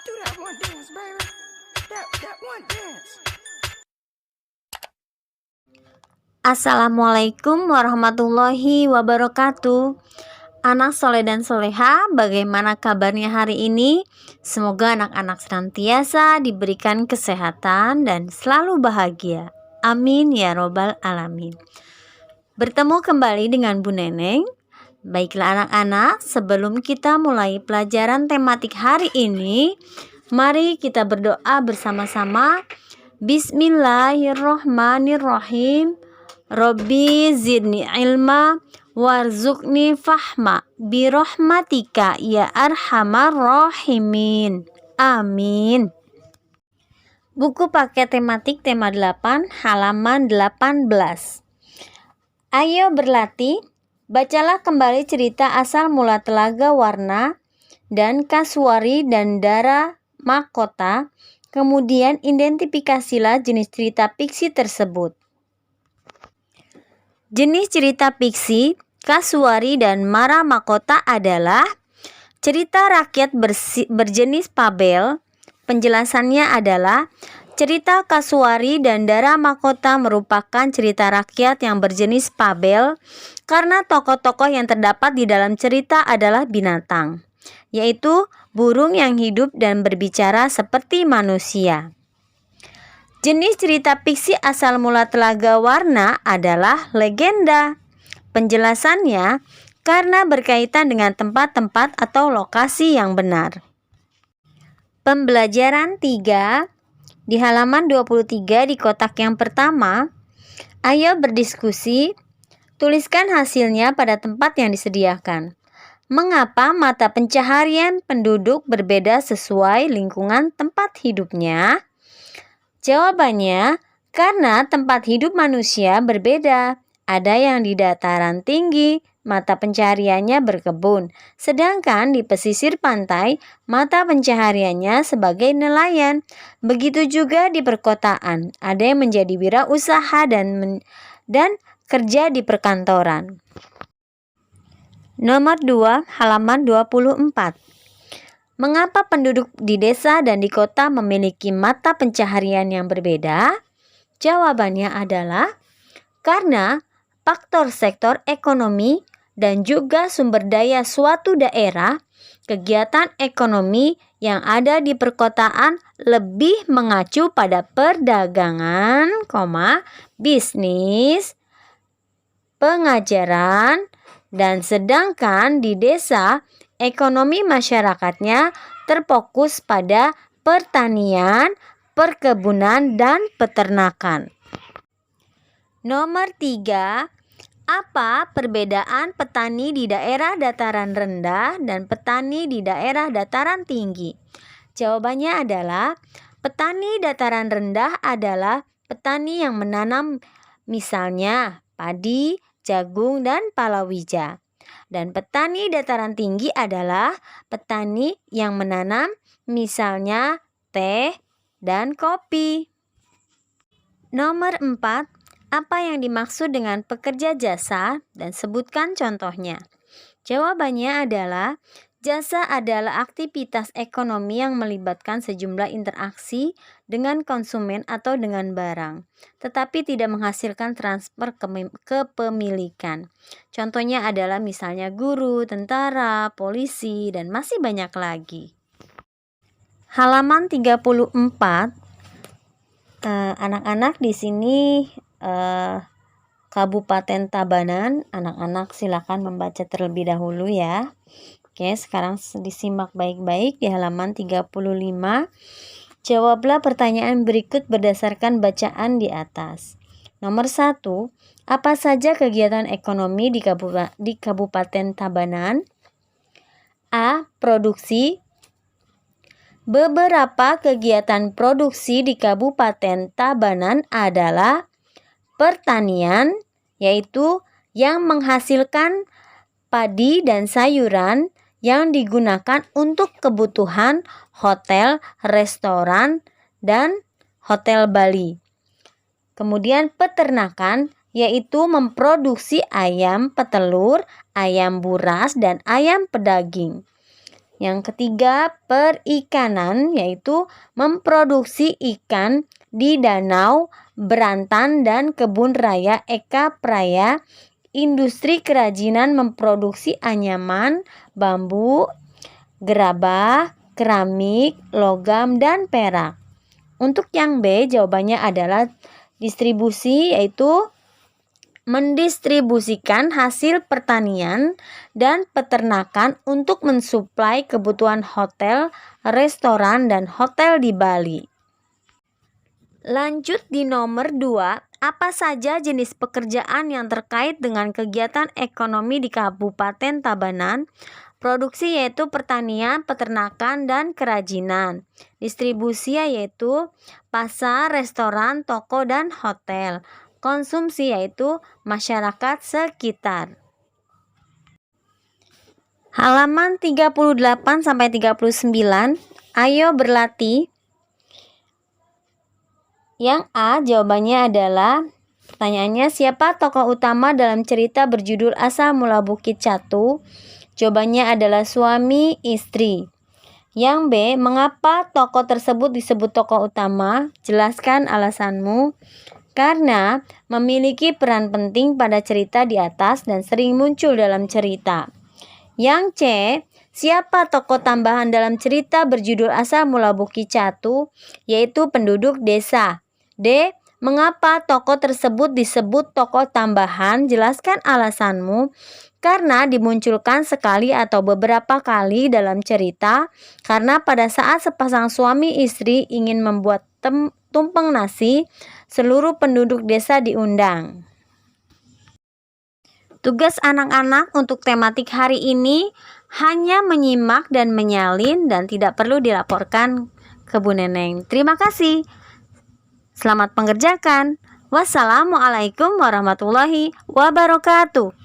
Do that one dance, baby. That one dance. Assalamualaikum warahmatullahi wabarakatuh. Anak soleh dan soleha, bagaimana kabarnya hari ini? Semoga anak-anak senantiasa diberikan kesehatan dan selalu bahagia. Amin ya robbal alamin. Bertemu kembali dengan Bu Neneng. Baiklah anak-anak, sebelum kita mulai pelajaran tematik hari ini, mari kita berdoa bersama-sama. Bismillahirrohmanirrohim. Robbi zidni ilma warzuqni fahma birahmatika ya arhamar rahimin. Amin. Buku paket tematik tema 8 halaman 18. Ayo berlatih. Bacalah kembali cerita asal mula Telaga Warna dan Kasuari dan Dara Mahkota. Kemudian identifikasilah jenis cerita fiksi tersebut. Jenis cerita fiksi Kasuari dan Dara Mahkota adalah cerita rakyat berjenis fabel. Penjelasannya adalah cerita Kasuari dan Dara Mahkota merupakan cerita rakyat yang berjenis fabel karena tokoh-tokoh yang terdapat di dalam cerita adalah binatang, yaitu burung yang hidup dan berbicara seperti manusia. Jenis cerita fiksi asal mula Telaga Warna adalah legenda. Penjelasannya karena berkaitan dengan tempat-tempat atau lokasi yang benar. Pembelajaran 3 di halaman 23 di kotak yang pertama. Ayo berdiskusi. Tuliskan hasilnya pada tempat yang disediakan. Mengapa mata pencaharian penduduk berbeda sesuai lingkungan tempat hidupnya? Jawabannya, karena tempat hidup manusia berbeda. Ada yang di dataran tinggi, mata pencahariannya berkebun. Sedangkan di pesisir pantai, mata pencahariannya sebagai nelayan. Begitu juga di perkotaan. Ada yang menjadi wirausaha dan kerja di perkantoran. Nomor 2, halaman 24. Mengapa penduduk di desa dan di kota memiliki mata pencaharian yang berbeda? Jawabannya adalah karena faktor sektor ekonomi dan juga sumber daya suatu daerah. Kegiatan ekonomi yang ada di perkotaan lebih mengacu pada perdagangan, bisnis, pengajaran, dan sedangkan di desa ekonomi masyarakatnya terfokus pada pertanian, perkebunan, dan peternakan. Nomor 3, apa perbedaan petani di daerah dataran rendah dan petani di daerah dataran tinggi? Jawabannya adalah petani dataran rendah adalah petani yang menanam misalnya padi, jagung, dan palawija. Dan petani dataran tinggi adalah petani yang menanam misalnya teh dan kopi. Nomor 4, apa yang dimaksud dengan pekerja jasa dan sebutkan contohnya? Jawabannya adalah jasa adalah aktivitas ekonomi yang melibatkan sejumlah interaksi dengan konsumen atau dengan barang, tetapi tidak menghasilkan transfer kepemilikan. Contohnya adalah misalnya guru, tentara, polisi, dan masih banyak lagi. Halaman 34. Anak-anak di sini Kabupaten Tabanan. Anak-anak silakan membaca terlebih dahulu ya. Oke, sekarang disimak baik-baik di halaman 35. Jawablah pertanyaan berikut berdasarkan bacaan di atas. Nomor 1, apa saja kegiatan ekonomi di Kabupaten Tabanan? A. Produksi. Beberapa kegiatan produksi di Kabupaten Tabanan adalah pertanian, yaitu yang menghasilkan padi dan sayuran yang digunakan untuk kebutuhan hotel, restoran, dan hotel Bali. Kemudian peternakan, yaitu memproduksi ayam petelur, ayam buras, dan ayam pedaging. Yang ketiga, perikanan, yaitu memproduksi ikan di danau, berantan, dan kebun raya Eka Praya. Industri kerajinan memproduksi anyaman, bambu, gerabah, keramik, logam, dan perak. Untuk yang B, jawabannya adalah distribusi, yaitu mendistribusikan hasil pertanian dan peternakan untuk mensuplai kebutuhan hotel, restoran, dan hotel di Bali. Lanjut di nomor 2, apa saja jenis pekerjaan yang terkait dengan kegiatan ekonomi di Kabupaten Tabanan? Produksi yaitu pertanian, peternakan, dan kerajinan. Distribusi yaitu pasar, restoran, toko, dan hotel. Konsumsi yaitu masyarakat sekitar. Halaman 38-39, ayo berlatih. Yang A, jawabannya adalah, pertanyaannya, siapa tokoh utama dalam cerita berjudul Asal Mula Bukit Catu? Jawabannya adalah suami istri. Yang B, mengapa tokoh tersebut disebut tokoh utama? Jelaskan alasanmu. Karena memiliki peran penting pada cerita di atas dan sering muncul dalam cerita. Yang C, siapa tokoh tambahan dalam cerita berjudul Asal Mula Bukit Catu? Yaitu penduduk desa. D, mengapa tokoh tersebut disebut tokoh tambahan? Jelaskan alasanmu. Karena dimunculkan sekali atau beberapa kali dalam cerita, karena pada saat sepasang suami istri ingin membuat tumpeng nasi, seluruh penduduk desa diundang. Tugas anak-anak untuk tematik hari ini hanya menyimak dan menyalin dan tidak perlu dilaporkan ke Bu Neneng. Terima kasih. Selamat mengerjakan. Wassalamualaikum warahmatullahi wabarakatuh.